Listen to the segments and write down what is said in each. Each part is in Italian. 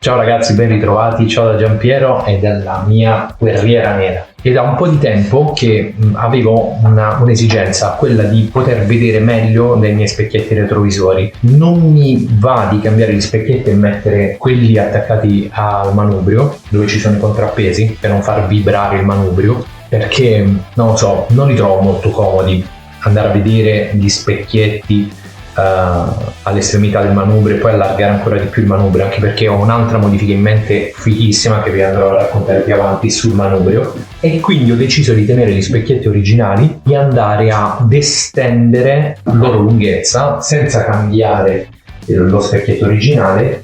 Ciao ragazzi, ben ritrovati, ciao da Giampiero e dalla mia guerriera nera. È da un po' di tempo che avevo un'esigenza, quella di poter vedere meglio dai miei specchietti retrovisori. Non mi va di cambiare gli specchietti e mettere quelli attaccati al manubrio, dove ci sono i contrappesi, per non far vibrare il manubrio, perché, non lo so, non li trovo molto comodi andare a vedere gli specchietti all'estremità del manubrio e poi allargare ancora di più il manubrio, anche perché ho un'altra modifica in mente fighissima che vi andrò a raccontare più avanti sul manubrio, e quindi ho deciso di tenere gli specchietti originali, di andare ad estendere la loro lunghezza senza cambiare lo specchietto originale,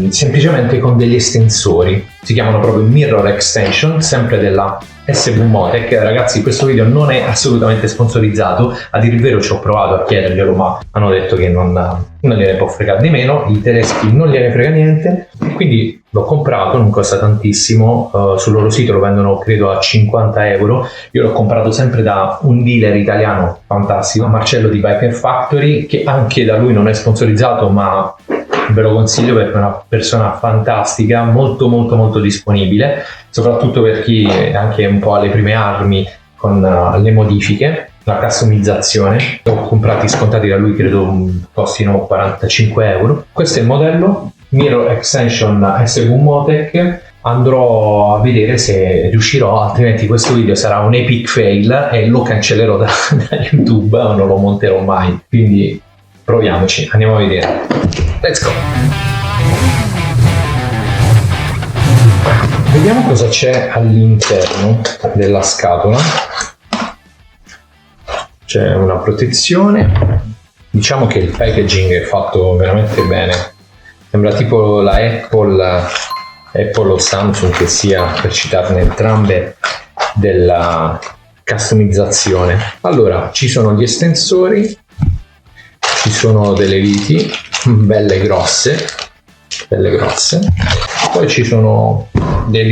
semplicemente con degli estensori. Si chiamano proprio mirror extension, sempre della SV Motec. Ragazzi, questo video non è assolutamente sponsorizzato, a dire il vero ci ho provato a chiederglielo, ma hanno detto che non gliene può fregare di meno, i tedeschi non gliene frega niente, e quindi l'ho comprato, non costa tantissimo, sul loro sito lo vendono credo a 50 euro. Io l'ho comprato sempre da un dealer italiano fantastico, Marcello di Bike Factory, che anche da lui non è sponsorizzato, ma ve lo consiglio perché è una persona fantastica, molto disponibile, soprattutto per chi è anche un po' alle prime armi con le modifiche, la customizzazione. Ho comprati scontati da lui, credo costino 45 euro. Questo è il modello Mirror Extension SV Motec. Andrò a vedere se riuscirò, altrimenti questo video sarà un epic fail e lo cancellerò da YouTube o non lo monterò mai. Quindi proviamoci, andiamo a vedere. Let's go! Vediamo cosa c'è all'interno della scatola. C'è una protezione. Diciamo che il packaging è fatto veramente bene. Sembra tipo la Apple o Samsung, che sia, per citarne entrambe, della customizzazione. Allora, ci sono gli estensori, ci sono delle viti belle grosse, poi ci sono dei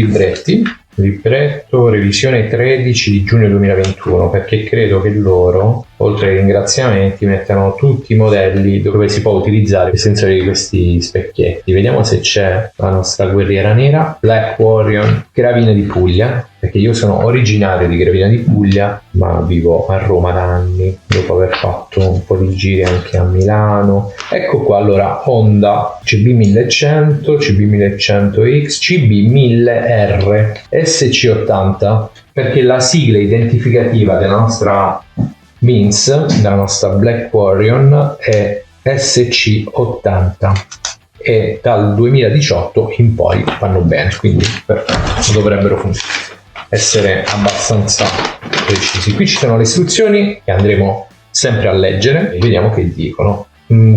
libretto revisione 13 di giugno 2021, perché credo che loro, oltre ai ringraziamenti, mettano tutti i modelli dove si può utilizzare il sensore di questi specchietti. Vediamo se c'è la nostra guerriera nera, Black Warrior, Gravina di Puglia, perché io sono originario di Gravina di Puglia, ma vivo a Roma da anni, dopo aver fatto un po' di giri anche a Milano. Ecco qua, allora, Honda CB1100, CB1100X, CB1000R, SC80, perché la sigla identificativa della nostra Vince, della nostra Black Warrior, è SC80 e dal 2018 in poi vanno bene, quindi perfetto, dovrebbero essere abbastanza precisi. Qui ci sono le istruzioni che andremo sempre a leggere e vediamo che dicono.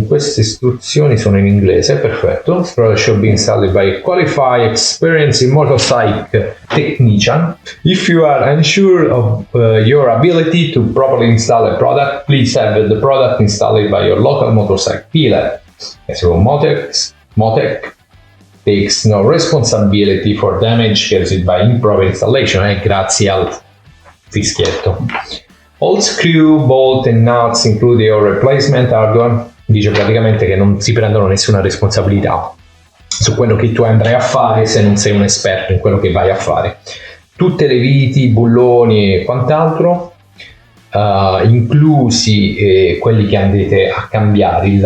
Queste istruzioni sono in inglese, perfetto. Product should be installed by a qualified, experienced motorcycle technician. If you are unsure of your ability to properly install a product, please have the product installed by your local motorcycle dealer. So Motec takes no responsibility for damage caused by improper installation, grazie al fischietto. All screw, bolt and nuts, including your replacement hardware. Dice praticamente che non si prendono nessuna responsabilità su quello che tu andrai a fare se non sei un esperto in quello che vai a fare. Tutte le viti, bulloni e quant'altro, inclusi quelli che andrete a cambiare,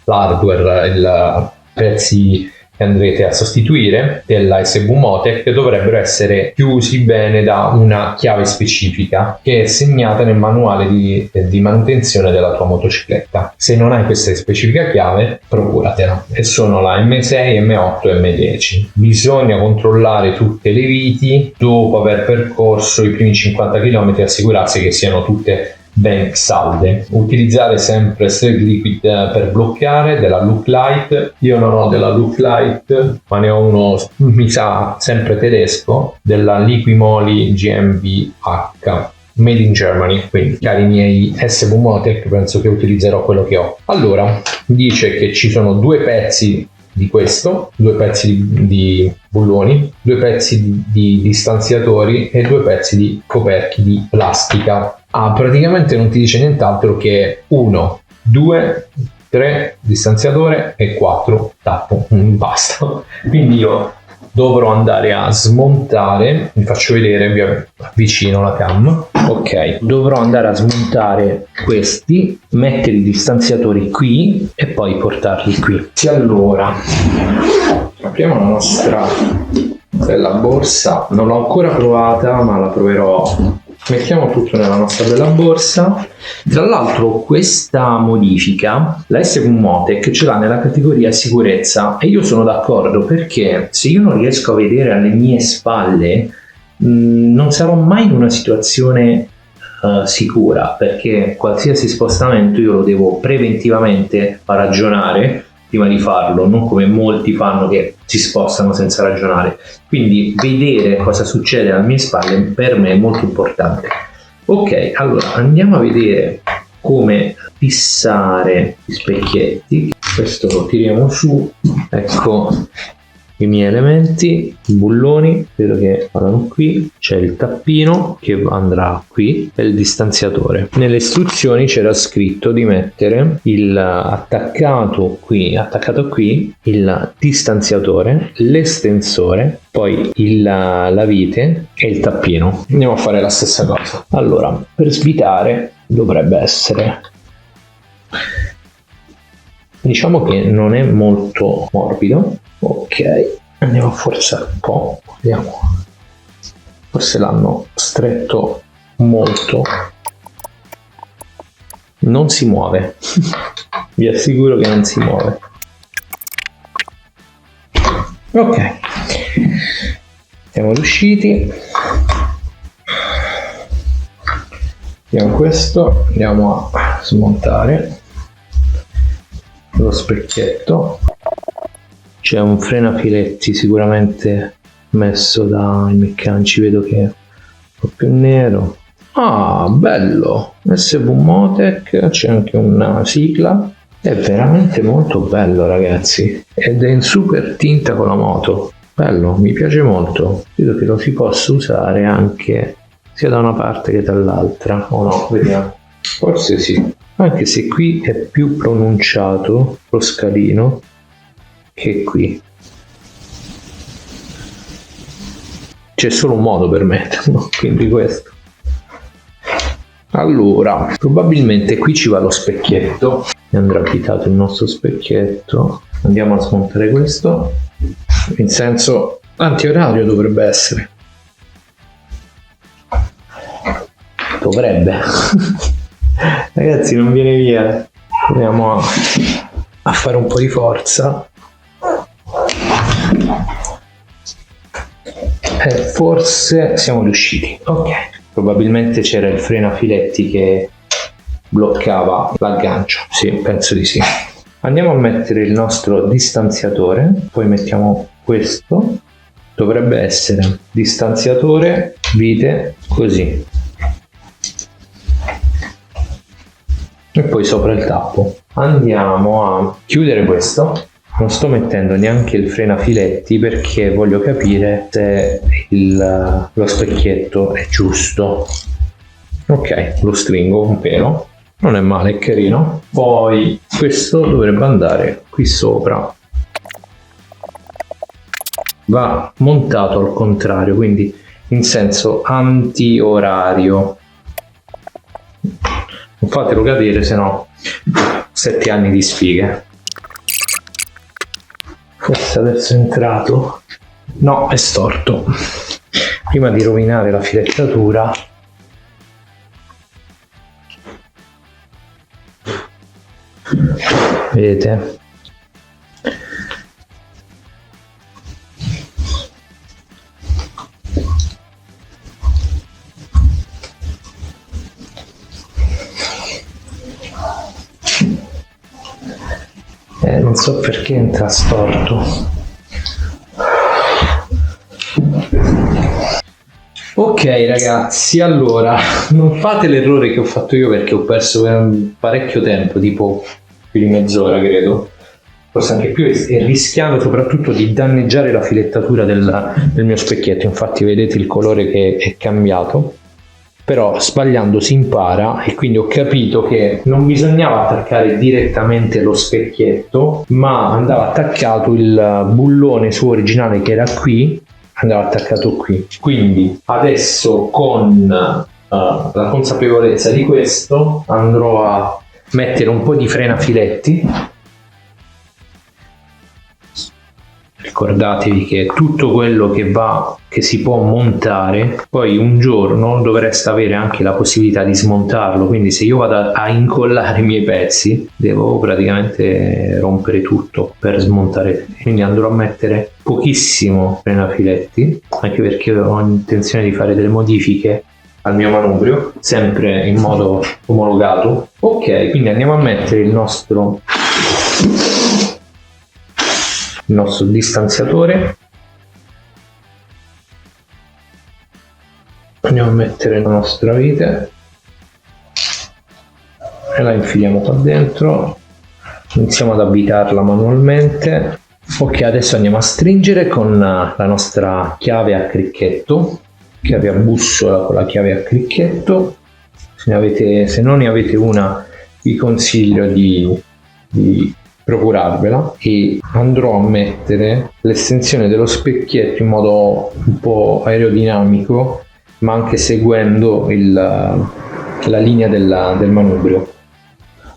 l'hardware, i pezzi che andrete a sostituire della SV Motec, dovrebbero essere chiusi bene da una chiave specifica che è segnata nel manuale di manutenzione della tua motocicletta. Se non hai questa specifica chiave, procuratela, e sono la M6, M8 e M10. Bisogna controllare tutte le viti dopo aver percorso i primi 50 km e assicurarsi che siano tutte ben salde. Utilizzare sempre Street Liquid per bloccare, della Look Light. Io non ho della Look Light, ma ne ho uno, mi sa, sempre tedesco, della Liquimoli GmbH, made in Germany. Quindi, cari miei SV Motec, penso che utilizzerò quello che ho. Allora, dice che ci sono due pezzi di questo, due pezzi di bulloni, due pezzi di distanziatori e due pezzi di coperchi di plastica. Praticamente non ti dice nient'altro che 1, 2, 3 distanziatore e 4 tappo, basta. Quindi io dovrò andare a smontare, vi faccio vedere, vi avvicino la cam. Ok, dovrò andare a smontare questi, mettere i distanziatori qui e poi portarli qui. Sì, allora apriamo la nostra bella borsa, non l'ho ancora provata ma la proverò. Mettiamo tutto nella nostra bella borsa. Tra l'altro questa modifica la SQ Motec ce l'ha nella categoria sicurezza e io sono d'accordo, perché se io non riesco a vedere alle mie spalle non sarò mai in una situazione sicura, perché qualsiasi spostamento io lo devo preventivamente ragionare prima di farlo, non come molti fanno che si spostano senza ragionare. Quindi vedere cosa succede alle mie spalle per me è molto importante. Ok, allora andiamo a vedere come fissare gli specchietti. Questo lo tiriamo su, ecco i miei elementi, i bulloni, vedo che vanno qui, c'è il tappino che andrà qui e il distanziatore. Nelle istruzioni c'era scritto di mettere il attaccato qui il distanziatore, l'estensore, poi la vite e il tappino. Andiamo a fare la stessa cosa. Allora, per svitare dovrebbe essere, diciamo che non è molto morbido. Ok, andiamo a forzare un po', vediamo, forse l'hanno stretto molto, non si muove. Vi assicuro che non si muove. Ok, siamo riusciti. Vediamo questo, andiamo a smontare lo specchietto. C'è un frenafiletti sicuramente messo dai meccanici, vedo che è un po' più nero. Ah, bello! SQ Motec, c'è anche una sigla. È veramente molto bello, ragazzi. Ed è in super tinta con la moto. Bello, mi piace molto. Vedo che lo si possa usare anche sia da una parte che dall'altra. O no, vediamo. Forse sì. Anche se qui è più pronunciato lo scalino che qui. C'è solo un modo per metterlo, quindi questo. Allora, probabilmente qui ci va lo specchietto e andrà abitato il nostro specchietto. Andiamo a smontare questo in senso antiorario, dovrebbe essere, dovrebbe. Ragazzi, non viene via, proviamo a fare un po' di forza. Forse siamo riusciti. Ok, probabilmente c'era il frenafiletti che bloccava l'aggancio. Sì, penso di sì. Andiamo a mettere il nostro distanziatore, poi mettiamo questo. Dovrebbe essere distanziatore, vite, così, e poi sopra il tappo. Andiamo a chiudere questo. Non sto mettendo neanche il frenafiletti perché voglio capire se lo specchietto è giusto. Ok, lo stringo un pelo, non è male, è carino. Poi questo dovrebbe andare qui sopra. Va montato al contrario, quindi in senso anti-orario. Non fatelo cadere, se no 7 anni di sfighe. Forse adesso è entrato. No, è storto. Prima di rovinare la filettatura, vedete? Non so perché entra storto. Ok ragazzi, allora non fate l'errore che ho fatto io, perché ho perso parecchio tempo, tipo più di mezz'ora credo, forse anche più, e rischiando soprattutto di danneggiare la filettatura del mio specchietto. Infatti vedete il colore che è cambiato. però sbagliando si impara, e quindi ho capito che non bisognava attaccare direttamente lo specchietto, ma andava attaccato il bullone suo originale che era qui, andava attaccato qui. Quindi adesso con la consapevolezza di questo andrò a mettere un po' di frenafiletti. Ricordatevi che tutto quello che si può montare, poi un giorno dovreste avere anche la possibilità di smontarlo, quindi se io vado a incollare i miei pezzi devo praticamente rompere tutto per smontare, quindi andrò a mettere pochissimo frenafiletti, anche perché ho intenzione di fare delle modifiche al mio manubrio, sempre in modo omologato. Ok, quindi andiamo a mettere il nostro distanziatore, andiamo a mettere la nostra vite e la infiliamo qua dentro, iniziamo ad avvitarla manualmente. Ok, adesso andiamo a stringere con la nostra chiave a cricchetto, chiave a bussola con la chiave a cricchetto. Se non ne avete una vi consiglio di procurarvela, e andrò a mettere l'estensione dello specchietto in modo un po' aerodinamico, ma anche seguendo la linea del manubrio.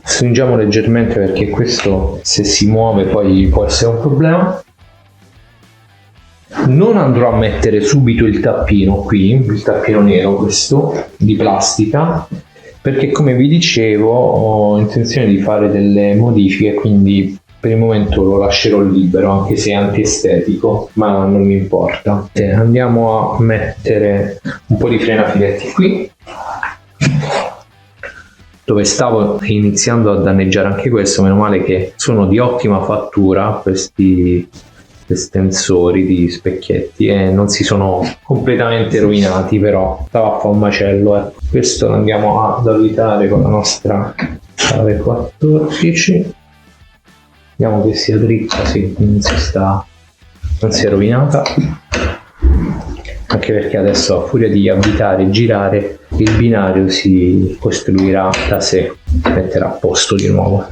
Stringiamo leggermente perché questo, se si muove, poi può essere un problema. Non andrò a mettere subito il tappino qui, il tappino nero questo di plastica, perché come vi dicevo ho intenzione di fare delle modifiche, quindi per il momento lo lascerò libero, anche se è antiestetico, ma non mi importa. Andiamo a mettere un po' di frenafiletti qui, dove stavo iniziando a danneggiare anche questo. Meno male che sono di ottima fattura questi estensori di specchietti e non si sono completamente rovinati, però stava a fare un macello, ecco. Questo lo andiamo ad avvitare con la nostra chiave 14, vediamo che sia dritta, sì, non si è rovinata, anche perché adesso a furia di avvitare e girare il binario si costruirà da sé, si metterà a posto di nuovo.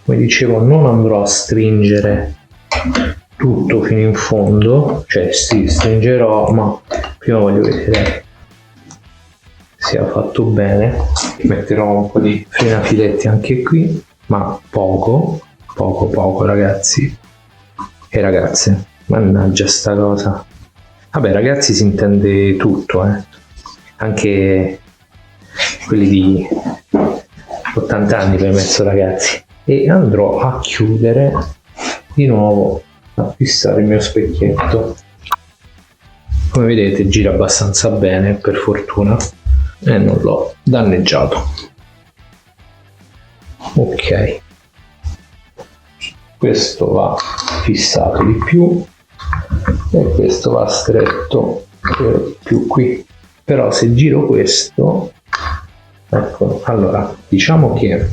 Come dicevo, non andrò a stringere tutto fino in fondo, cioè sì, stringerò, ma prima voglio vedere sia fatto bene. Metterò un po' di frenafiletti anche qui, ma poco ragazzi e ragazze. Mannaggia sta cosa. Vabbè ragazzi, si intende tutto, anche quelli di 80 anni per mezzo ragazzi. E andrò a chiudere di nuovo, a fissare il mio specchietto. Come vedete gira abbastanza bene, per fortuna, e non l'ho danneggiato. Ok, questo va fissato di più e questo va stretto per più qui. Però se giro questo, ecco, allora diciamo che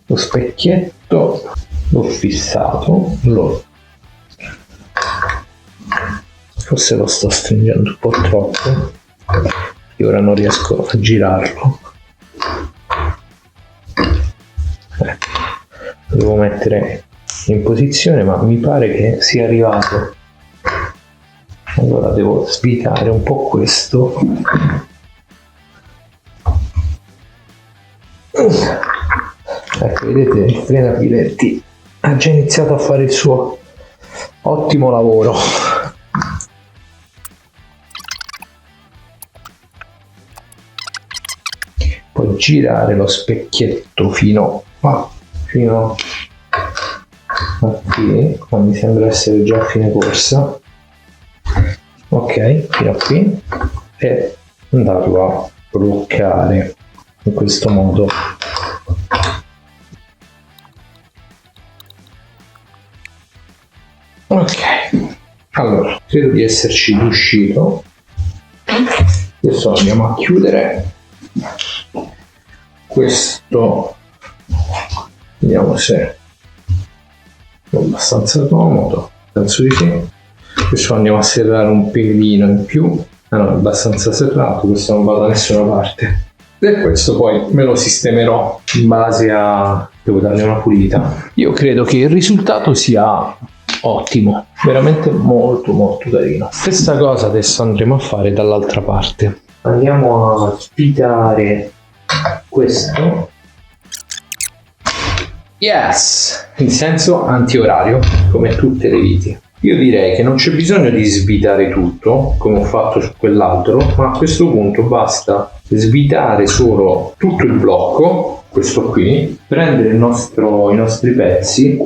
lo specchietto l'ho fissato, forse lo sto stringendo un po' troppo e ora non riesco a girarlo. Devo mettere in posizione, ma mi pare che sia arrivato. Allora devo svitare un po' questo. Ecco, vedete, il frenafiletti ha già iniziato a fare il suo ottimo lavoro. Poi girare lo specchietto fino a qui, ma mi sembra essere già a fine corsa. Ok, fino a qui, e andarlo a bloccare in questo modo. Ok, allora credo di esserci riuscito. Adesso andiamo a chiudere questo, vediamo se è abbastanza comodo, penso di sì. Adesso andiamo a serrare un pelino in più, no, è abbastanza serrato, questo non va da nessuna parte. E questo poi me lo sistemerò in base a... devo dargli una pulita. Io credo che il risultato sia ottimo, veramente molto molto carino. Stessa cosa adesso andremo a fare dall'altra parte. Andiamo a svitare questo. Yes! In senso antiorario, come tutte le viti. Io direi che non c'è bisogno di svitare tutto, come ho fatto su quell'altro, ma a questo punto basta svitare solo tutto il blocco, questo qui, prendere i nostri pezzi,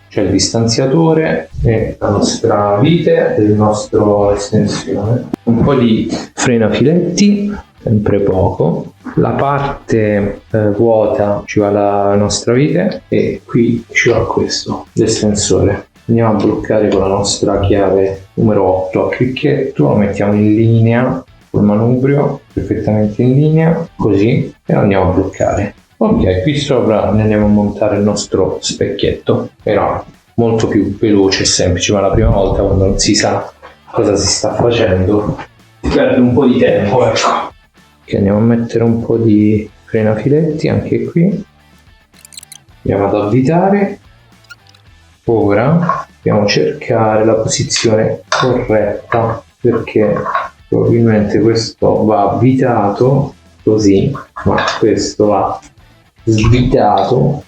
cioè il distanziatore e la nostra vite e il nostro estensione, un po' di frenafiletti, sempre poco, la parte vuota ci va la nostra vite e qui ci va questo, l'estensore. Andiamo a bloccare con la nostra chiave numero 8 a cricchetto, lo mettiamo in linea col manubrio, perfettamente in linea, così, e lo andiamo a bloccare. Ok, qui sopra ne andiamo a montare il nostro specchietto, però molto più veloce e semplice, ma la prima volta quando non si sa cosa si sta facendo si perde un po' di tempo, ecco. Ok, andiamo a mettere un po' di frenafiletti anche qui, andiamo ad avvitare. Ora dobbiamo cercare la posizione corretta, perché probabilmente questo va avvitato così, ma questo va svitato.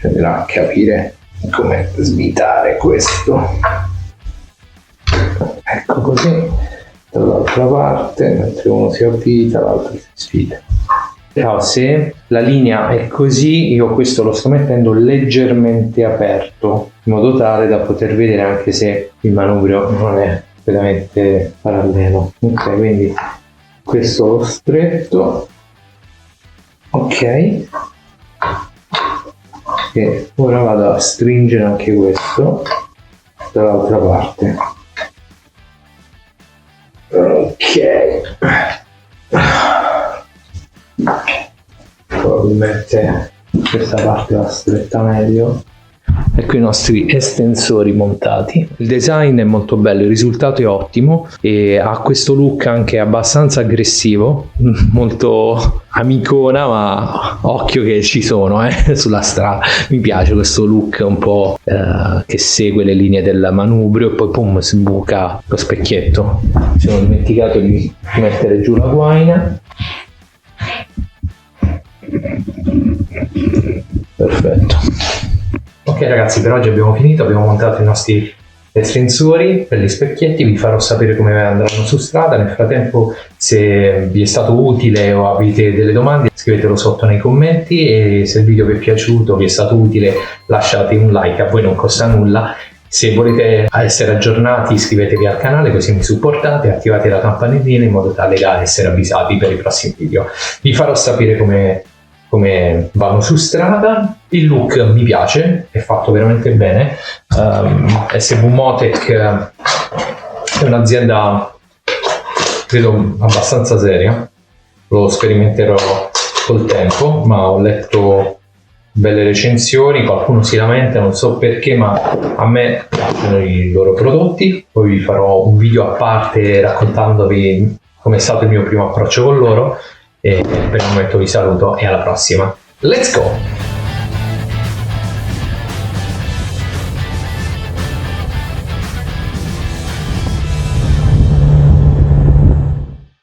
Andrà a capire come svitare questo. Ecco così, dall'altra parte, mentre uno si avvita, l'altro si svita. Però se la linea è così, io questo lo sto mettendo leggermente aperto, in modo tale da poter vedere anche se il manubrio non è completamente parallelo. Ok, quindi questo lo stretto. Ok. E ora vado a stringere anche questo dall'altra parte. Ok. Probabilmente questa parte va stretta meglio. Ecco i nostri estensori montati. Il design è molto bello, il risultato è ottimo e ha questo look anche abbastanza aggressivo, molto amicona, ma occhio che ci sono sulla strada. Mi piace questo look un po' che segue le linee del manubrio e poi pum, sbuca lo specchietto. Mi sono dimenticato di mettere giù la guaina. Perfetto. Ok ragazzi, per oggi abbiamo finito, abbiamo montato i nostri estensori per gli specchietti, vi farò sapere come andranno su strada. Nel frattempo, se vi è stato utile o avete delle domande, scrivetelo sotto nei commenti, e se il video vi è piaciuto, vi è stato utile, lasciate un like, a voi non costa nulla. Se volete essere aggiornati, iscrivetevi al canale così mi supportate, attivate la campanellina in modo tale da essere avvisati per i prossimi video. Vi farò sapere come vanno su strada. Il look mi piace, è fatto veramente bene. SV Motec è un'azienda credo abbastanza seria, lo sperimenterò col tempo, ma ho letto belle recensioni, qualcuno si lamenta, non so perché, ma a me piacciono i loro prodotti. Poi vi farò un video a parte raccontandovi com'è stato il mio primo approccio con loro. E per il momento vi saluto e alla prossima. Let's go!